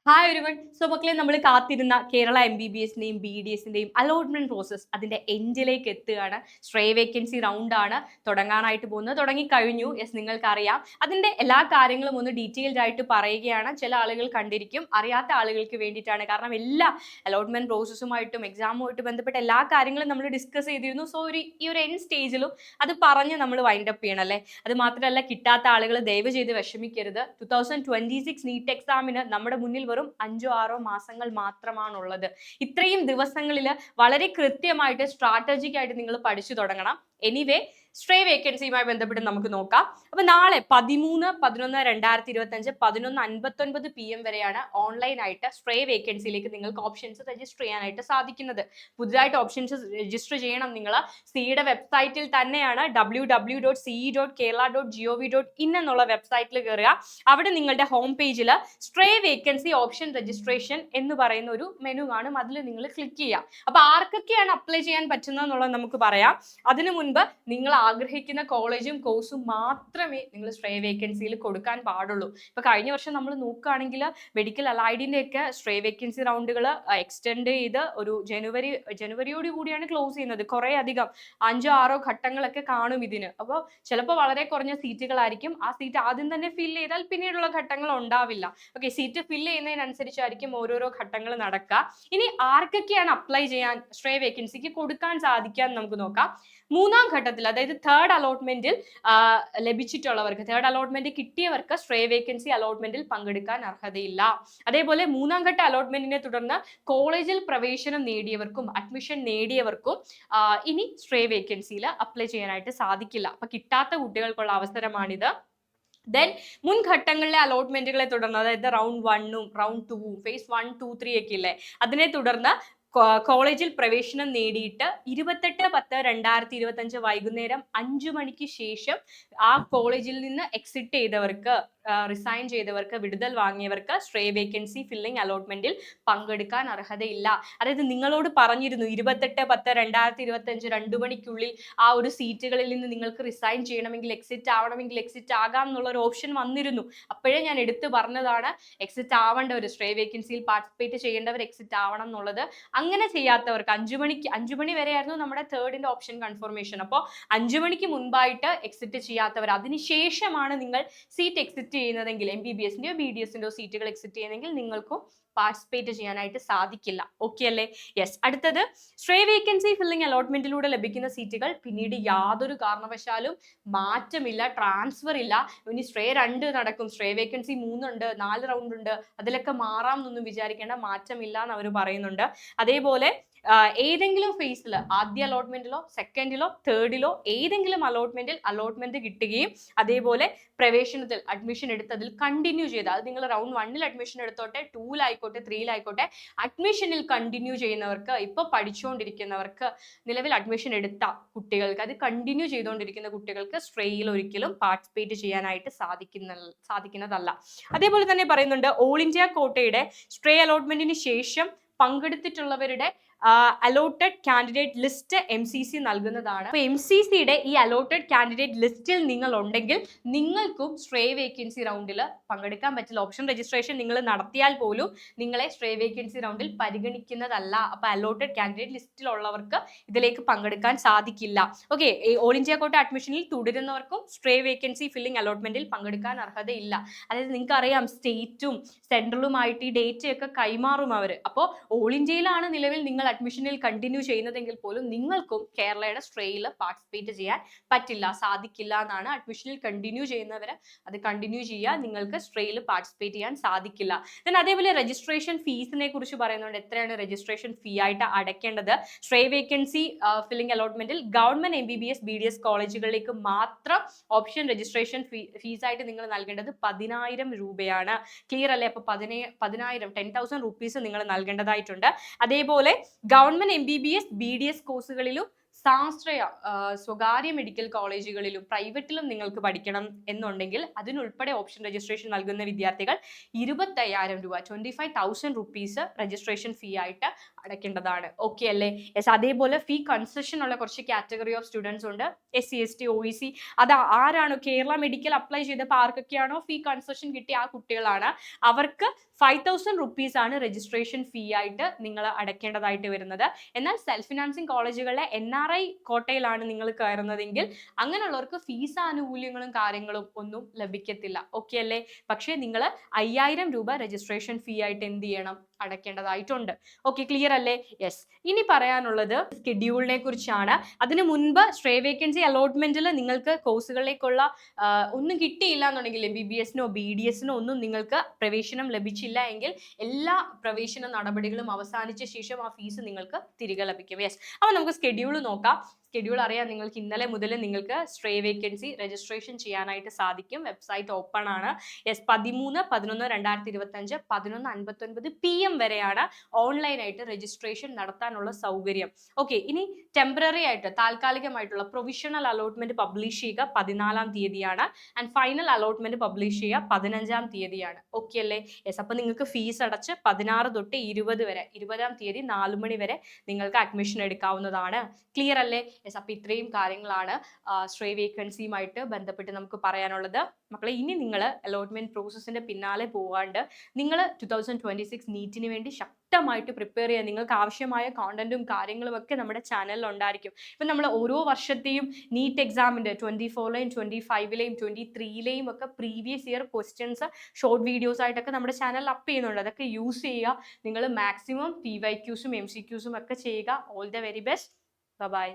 Hi ഒരുവൺ. So മക്കളെ, നമ്മൾ കാത്തിരുന്ന കേരള MBBSന്റെയും BDSന്റെയും അലോട്ട്മെന്റ് പ്രോസസ് അതിന്റെ എൻഡിലേക്ക് എത്തുകയാണ്. സ്ട്രേ വേക്കൻസി റൗണ്ട് ആണ് തുടങ്ങാനായിട്ട് പോകുന്നത്. തുടങ്ങിക്കഴിഞ്ഞു. യെസ്, നിങ്ങൾക്കറിയാം. അതിന്റെ എല്ലാ കാര്യങ്ങളും ഒന്ന് ഡീറ്റെയിൽഡ് ആയിട്ട് പറയുകയാണ്. ചില ആളുകൾ കണ്ടിരിക്കും, അറിയാത്ത ആളുകൾക്ക് വേണ്ടിയിട്ടാണ്. കാരണം എല്ലാ അലോട്ട്മെന്റ് പ്രോസസ്സുമായിട്ടും എക്സാമുമായിട്ട് ബന്ധപ്പെട്ട എല്ലാ കാര്യങ്ങളും നമ്മൾ ഡിസ്കസ് ചെയ്തിരുന്നു. സോ ഈ ഒരു എൻഡ് സ്റ്റേജിലും അത് പറഞ്ഞ് നമ്മൾ വൈൻഡ് അപ്പ് ചെയ്യണം അല്ലേ. അത് മാത്രമല്ല, കിട്ടാത്ത ആളുകൾ ദയവ് ചെയ്ത് വിഷമിക്കരുത്. 2026 നീറ്റ് എക്സാമിന് നമ്മുടെ മുന്നിൽ വെറും 5-6 മാസങ്ങൾ മാത്രമാണുള്ളത്. ഇത്രയും ദിവസങ്ങളിൽ വളരെ കൃത്യമായിട്ട് സ്ട്രാറ്റജിക് ആയിട്ട് നിങ്ങൾ പഠിച്ചു തുടങ്ങണം. എനിവേ, സ്ട്രേ വേക്കൻസിയുമായി ബന്ധപ്പെട്ട് നമുക്ക് നോക്കാം. അപ്പൊ നാളെ 13/11/2025 11:59 PM വരെയാണ് ഓൺലൈനായിട്ട് സ്ട്രേ വേക്കൻസിയിലേക്ക് നിങ്ങൾക്ക് ഓപ്ഷൻസ് രജിസ്റ്റർ ചെയ്യാനായിട്ട് സാധിക്കുന്നത്. പുതുതായിട്ട് ഓപ്ഷൻസ് രജിസ്റ്റർ ചെയ്യണം നിങ്ങൾ. സിയുടെ വെബ്സൈറ്റിൽ തന്നെയാണ് www.ce.kerala.gov.in എന്നുള്ള വെബ്സൈറ്റിൽ കയറുക. അവിടെ നിങ്ങളുടെ ഹോം പേജിൽ സ്ട്രേ വേക്കൻസി ഓപ്ഷൻ രജിസ്ട്രേഷൻ എന്ന് പറയുന്ന ഒരു മെനു കാണും. അതിൽ നിങ്ങൾ ക്ലിക്ക് ചെയ്യുക. അപ്പൊ ആർക്കൊക്കെയാണ് അപ്ലൈ ചെയ്യാൻ പറ്റുന്നത് എന്നുള്ളത് നമുക്ക് പറയാം. അതിനു മുൻപ് നിങ്ങൾ ആഗ്രഹിക്കുന്ന കോളേജും കോഴ്സും മാത്രമേ നിങ്ങൾ സ്ട്രേ വേക്കൻസിയിൽ കൊടുക്കാൻ പാടുള്ളൂ. ഇപ്പൊ കഴിഞ്ഞ വർഷം നമ്മൾ നോക്കുകയാണെങ്കിൽ മെഡിക്കൽ അലൈഡിന്റെ ഒക്കെ സ്ട്രേ വേക്കൻസി റൗണ്ടുകൾ എക്സ്റ്റെൻഡ് ചെയ്ത് ഒരു ജനുവരിയോട് കൂടിയാണ് ക്ലോസ് ചെയ്യുന്നത്. കുറെ അധികം 5-6 ഘട്ടങ്ങളൊക്കെ കാണും ഇതിന്. അപ്പോൾ ചിലപ്പോൾ വളരെ കുറഞ്ഞ സീറ്റുകളായിരിക്കും. ആ സീറ്റ് ആദ്യം തന്നെ ഫില്ല് ചെയ്താൽ പിന്നീടുള്ള ഘട്ടങ്ങൾ ഉണ്ടാവില്ല. ഓക്കെ, സീറ്റ് ഫില്ല് ചെയ്യുന്നതിനനുസരിച്ചായിരിക്കും ഓരോരോ ഘട്ടങ്ങൾ നടക്കുക. ഇനി ആർക്കൊക്കെയാണ് അപ്ലൈ ചെയ്യാൻ സ്ട്രേ വേക്കൻസിക്ക് കൊടുക്കാൻ സാധിക്കുക എന്ന് നമുക്ക് നോക്കാം. മൂന്നാം ഘട്ടത്തിൽ, അതായത് തേർഡ് അലോട്ട്മെന്റിൽ ലഭിച്ചിട്ടുള്ളവർക്ക്, തേർഡ് അലോട്ട്മെന്റ് കിട്ടിയവർക്ക് സ്ട്രേ വേക്കൻസി അലോട്ട്മെന്റിൽ പങ്കെടുക്കാൻ അർഹതയില്ല. അതേപോലെ മൂന്നാം ഘട്ട അലോട്ട്മെന്റിനെ തുടർന്ന് കോളേജിൽ പ്രവേശനം നേടിയവർക്കും അഡ്മിഷൻ നേടിയവർക്കും ഇനി സ്ട്രേ വേക്കൻസിയിൽ അപ്ലൈ ചെയ്യാനായിട്ട് സാധിക്കില്ല. അപ്പൊ കിട്ടാത്ത കുട്ടികൾക്കുള്ള അവസരമാണിത്. ദെൻ മുൻഘട്ടങ്ങളിലെ അലോട്ട്മെന്റുകളെ തുടർന്ന്, അതായത് റൗണ്ട് 1ഉം റൗണ്ട് 2ഉം ഫേസ് 1, 2, 3 ഒക്കെ ഇല്ലേ, അതിനെ തുടർന്ന് കോളേജിൽ പ്രവേശനം നേടിയിട്ട് 28/10/2025 വൈകുന്നേരം 5 മണിക്ക് ശേഷം ആ കോളേജിൽ നിന്ന് എക്സിറ്റ് ചെയ്തവർക്ക്, റിസൈൻ ചെയ്തവർക്ക്, വിടുതൽ വാങ്ങിയവർക്ക് സ്ട്രേ വേക്കൻസി ഫില്ലിംഗ് അലോട്ട്മെന്റിൽ പങ്കെടുക്കാൻ അർഹതയില്ല. അതായത് നിങ്ങളോട് പറഞ്ഞിരുന്നു 28/10/2025 2 മണിക്കുള്ളിൽ ആ ഒരു സീറ്റുകളിൽ നിന്ന് നിങ്ങൾക്ക് റിസൈൻ ചെയ്യണമെങ്കിൽ, എക്സിറ്റ് ആവണമെങ്കിൽ എക്സിറ്റ് ആകാം എന്നുള്ള ഒരു ഓപ്ഷൻ വന്നിരുന്നു. അപ്പോഴേ ഞാൻ എടുത്തു പറഞ്ഞതാണ്, എക്സിറ്റ് ആവേണ്ടവർ, സ്ട്രേ വേക്കൻസിയിൽ പാർട്ടിസിപ്പേറ്റ് ചെയ്യേണ്ടവർ എക്സിറ്റ് ആവണം എന്നുള്ളത്. അങ്ങനെ ചെയ്യാത്തവർക്ക് 5 മണി വരെയായിരുന്നു നമ്മുടെ തേർഡിന്റെ ഓപ്ഷൻ കൺഫർമേഷൻ. അപ്പോൾ 5 മണിക്ക് മുൻപായിട്ട് എക്സിറ്റ് ചെയ്യാത്തവർ, അതിനുശേഷമാണ് നിങ്ങൾ സീറ്റ് എക്സിറ്റ് ചെയ്യുന്നതെങ്കിൽ, MBBSന്റെയോ BDSന്റെയോ സീറ്റുകൾ എക്സിറ്റ് ചെയ്യുന്നതെങ്കിൽ നിങ്ങൾക്കും പാർട്ടിസിപ്പേറ്റ് ചെയ്യാനായിട്ട് സാധിക്കില്ല. ഓക്കെ അല്ലേ? യെസ്. അടുത്തത്, സ്ട്രേ വേക്കൻസി ഫില്ലിംഗ് അലോട്ട്മെന്റിലൂടെ ലഭിക്കുന്ന സീറ്റുകൾ പിന്നീട് യാതൊരു കാരണവശാലും മാറ്റമില്ല, ട്രാൻസ്ഫർ ഇല്ല. ഇനി സ്ട്രേ 2 നടക്കും, സ്ട്രേ വേക്കൻസി 3 ഉണ്ട്, 4 റൗണ്ട് ഉണ്ട്, അതിലൊക്കെ മാറാം എന്നൊന്നും വിചാരിക്കേണ്ട, മാറ്റമില്ല എന്ന് അവർ പറയുന്നുണ്ട്. അതേപോലെ ഏതെങ്കിലും ഫേസിൽ, ആദ്യ അലോട്ട്മെന്റിലോ സെക്കൻഡിലോ തേർഡിലോ ഏതെങ്കിലും അലോട്ട്മെന്റ് കിട്ടുകയും അതേപോലെ പ്രവേശനത്തിൽ അഡ്മിഷൻ എടുത്തതിൽ കണ്ടിന്യൂ ചെയ്ത്, അത് നിങ്ങൾ റൗണ്ട് 1ൽ അഡ്മിഷൻ എടുത്തോട്ടെ, 2ലായിക്കോട്ടെ 3ലായിക്കോട്ടെ, അഡ്മിഷനിൽ കണ്ടിന്യൂ ചെയ്യുന്നവർക്ക്, ഇപ്പൊ പഠിച്ചുകൊണ്ടിരിക്കുന്നവർക്ക്, നിലവിൽ അഡ്മിഷൻ എടുത്ത കുട്ടികൾക്ക്, അത് കണ്ടിന്യൂ ചെയ്തുകൊണ്ടിരിക്കുന്ന കുട്ടികൾക്ക് സ്ട്രേയിൽ ഒരിക്കലും പാർട്ടിസിപ്പേറ്റ് ചെയ്യാനായിട്ട് സാധിക്കുന്നതല്ല. അതേപോലെ തന്നെ പറയുന്നുണ്ട്, ഓൾ ഇന്ത്യ കോട്ടയുടെ സ്ട്രേ അലോട്ട്മെന്റിന് ശേഷം പങ്കെടുത്തിട്ടുള്ളവരുടെ അലോട്ടഡ് കാൻഡിഡേറ്റ് ലിസ്റ്റ് MCC നൽകുന്നതാണ്. അപ്പോൾ MCCയുടെ ഈ അലോട്ടഡ് കാൻഡിഡേറ്റ് ലിസ്റ്റിൽ നിങ്ങൾ ഉണ്ടെങ്കിൽ നിങ്ങൾക്കും സ്ട്രേ വേക്കൻസി റൗണ്ടിൽ പങ്കെടുക്കാൻ പറ്റില്ല. ഓപ്ഷൻ രജിസ്ട്രേഷൻ നിങ്ങൾ നടത്തിയാൽ പോലും നിങ്ങളെ സ്ട്രേ വേക്കൻസി റൗണ്ടിൽ പരിഗണിക്കുന്നതല്ല. അപ്പോൾ അലോട്ടഡ് കാൻഡിഡേറ്റ് ലിസ്റ്റിലുള്ളവർക്ക് ഇതിലേക്ക് പങ്കെടുക്കാൻ സാധിക്കില്ല. ഓക്കെ, ഓൾ ഇന്ത്യ കോട്ട അഡ്മിഷനിൽ തുടരുന്നവർക്കും സ്ട്രേ വേക്കൻസി ഫില്ലിംഗ് അലോട്ട്മെന്റിൽ പങ്കെടുക്കാൻ അർഹതയില്ല. അതായത് നിങ്ങൾക്ക് അറിയാം, സ്റ്റേറ്റും സെൻട്രലുമായിട്ട് ഈ ഡേറ്റ ഒക്കെ കൈമാറും അവർ. അപ്പോൾ ഓൾ ഇന്ത്യയിലാണ് നിലവിൽ നിങ്ങൾ അഡ്മിഷനിൽ കണ്ടിന്യൂ ചെയ്യുന്നതെങ്കിൽ പോലും നിങ്ങൾക്കും കേരളയുടെ സ്ട്രേയിൽ പാർട്ടിസിപ്പേറ്റ് ചെയ്യാൻ പറ്റില്ല, സാധിക്കില്ല എന്നാണ്. അഡ്മിഷനിൽ കണ്ടിന്യൂ ചെയ്യുന്നവർ അത് കണ്ടിന്യൂ ചെയ്യുക, നിങ്ങൾക്ക് സ്ട്രേയിൽ പാർട്ടിസിപ്പേറ്റ് ചെയ്യാൻ സാധിക്കില്ല. ദെൻ അതേപോലെ രജിസ്ട്രേഷൻ ഫീസിനെ കുറിച്ച് പറയുന്നുണ്ട്. എത്രയാണ് രജിസ്ട്രേഷൻ ഫീ ആയിട്ട് അടയ്ക്കേണ്ടത്? സ്ട്രേ വേക്കൻസി ഫില്ലിംഗ് അലോട്ട്മെന്റിൽ ഗവൺമെന്റ് MBBS BDS കോളേജുകളിലേക്ക് മാത്രം ഓപ്ഷൻ രജിസ്ട്രേഷൻ ഫീസായിട്ട് നിങ്ങൾ നൽകേണ്ടത് 10,000 രൂപയാണ്. ക്ലിയർ അല്ലേ? അപ്പൊ 10,000 10,000 റുപ്പീസ് നിങ്ങൾ നൽകേണ്ടതായിട്ടുണ്ട്. അതേപോലെ ഗവൺമെന്റ് MBBS BDS കോഴ്സുകളിലും സാശ്രയ സ്വകാര്യ മെഡിക്കൽ കോളേജുകളിലും പ്രൈവറ്റിലും നിങ്ങൾക്ക് പഠിക്കണം എന്നുണ്ടെങ്കിൽ അതിനുൾപ്പെടെ ഓപ്ഷൻ രജിസ്ട്രേഷൻ നൽകുന്ന വിദ്യാർത്ഥികൾ 25,000 രൂപ 25,000 റുപ്പീസ് രജിസ്ട്രേഷൻ ഫീ ആയിട്ട് അടയ്ക്കേണ്ടതാണ്. ഓക്കെ അല്ലേ? യെസ്. അതേപോലെ ഫീ കൺസെഷൻ ഉള്ള കുറച്ച് കാറ്റഗറി ഓഫ് സ്റ്റുഡൻസ് ഉണ്ട്. SC ST OEC. അത് ആരാണോ കേരള മെഡിക്കൽ അപ്ലൈ ചെയ്തപ്പോൾ ആർക്കൊക്കെയാണോ ഫീ കൺസെഷൻ കിട്ടിയ ആ കുട്ടികളാണ്. അവർക്ക് 5,000 റുപ്പീസ് ആണ് രജിസ്ട്രേഷൻ ഫീ ആയിട്ട് നിങ്ങൾ അടയ്ക്കേണ്ടതായിട്ട് വരുന്നത്. എന്നാൽ സെൽഫ് ഫിനാൻസിങ് കോളേജുകളിലെ NRI കോട്ടയിലാണ് നിങ്ങൾ കയറുന്നതെങ്കിൽ അങ്ങനെയുള്ളവർക്ക് ഫീസ് ആനുകൂല്യങ്ങളും കാര്യങ്ങളും ഒന്നും ലഭിക്കത്തില്ല. ഓക്കെ അല്ലേ? പക്ഷേ നിങ്ങൾ 5,000 രൂപ രജിസ്ട്രേഷൻ ഫീ ആയിട്ട് എന്ത് ചെയ്യണം? അടയ്ക്കേണ്ടതായിട്ടുണ്ട്. ഓക്കെ, ക്ലിയർ അല്ലേ? യെസ്. ഇനി പറയാനുള്ളത് സ്കെഡ്യൂളിനെ കുറിച്ചാണ്. അതിനു മുൻപ് സ്ട്രേ വേക്കൻസി അലോട്ട്മെന്റിൽ നിങ്ങൾക്ക് കോഴ്സുകളിലേക്കുള്ള ഒന്നും കിട്ടിയില്ല എന്നുണ്ടെങ്കിൽ MBBS-നോ BDS-നോ ഒന്നും നിങ്ങൾക്ക് പ്രവേശനം ലഭിച്ചില്ല എങ്കിൽ എല്ലാ പ്രവേശന നടപടികളും അവസാനിച്ച ശേഷം ആ ഫീസ് നിങ്ങൾക്ക് തിരികെ ലഭിക്കും. യെസ്. അപ്പോൾ നമുക്ക് സ്കെഡ്യൂൾ നോക്കാം. സ്കെഡ്യൂൾ അറിയാം നിങ്ങൾക്ക്. ഇന്നലെ മുതൽ നിങ്ങൾക്ക് സ്ട്രേ വേക്കൻസി രജിസ്ട്രേഷൻ ചെയ്യാനായിട്ട് സാധിക്കും. വെബ്സൈറ്റ് ഓപ്പൺ ആണ്. യെസ്. 13/11/2025 11:59 PM വരെയാണ് ഓൺലൈനായിട്ട് രജിസ്ട്രേഷൻ നടത്താനുള്ള സൗകര്യം. ഓക്കെ, ഇനി ടെമ്പററി ആയിട്ട് താൽക്കാലികമായിട്ടുള്ള പ്രൊവിഷണൽ അലോട്ട്മെന്റ് പബ്ലിഷ് ചെയ്യുക 14-ാം തീയതിയാണ്. ആൻഡ് ഫൈനൽ അലോട്ട്മെന്റ് പബ്ലിഷ് ചെയ്യുക 15-ാം തീയതിയാണ്. ഓക്കെ അല്ലേ? യെസ്. അപ്പോൾ നിങ്ങൾക്ക് ഫീസ് അടച്ച് 16 തൊട്ട് 20 വരെ 20-ാം തീയതി 4 മണി വരെ നിങ്ങൾക്ക് അഡ്മിഷൻ എടുക്കാവുന്നതാണ്. ക്ലിയർ അല്ലേ? യെസ്. അപ്പോൾ ഇത്രയും കാര്യങ്ങളാണ് സ്ട്രേ വേക്കൻസിയുമായിട്ട് ബന്ധപ്പെട്ട് നമുക്ക് പറയാനുള്ളത്. മക്കളെ, ഇനി നിങ്ങൾ അലോട്ട്മെന്റ് പ്രോസസ്സിന്റെ പിന്നാലെ പോകാണ്ട് നിങ്ങൾ 2026 നീറ്റിന് വേണ്ടി ശക്തമായിട്ട് പ്രിപ്പയർ ചെയ്യുക. നിങ്ങൾക്ക് ആവശ്യമായ കോണ്ടന്റും കാര്യങ്ങളും ഒക്കെ നമ്മുടെ ചാനലിൽ ഉണ്ടായിരിക്കും. ഇപ്പം നമ്മൾ ഓരോ വർഷത്തെയും നീറ്റ് എക്സാമിൻ്റെ 24-ലെയും 25-ലെയും 23-ലെയും ഒക്കെ previous year questions short videos ആയിട്ടൊക്കെ നമ്മുടെ ചാനലിൽ അപ്പ് ചെയ്യുന്നുണ്ട്. അതൊക്കെ യൂസ് ചെയ്യുക. നിങ്ങൾ മാക്സിമം PYQs-ഉം MCQs-ഉം ഒക്കെ ചെയ്യുക. All the very best. By.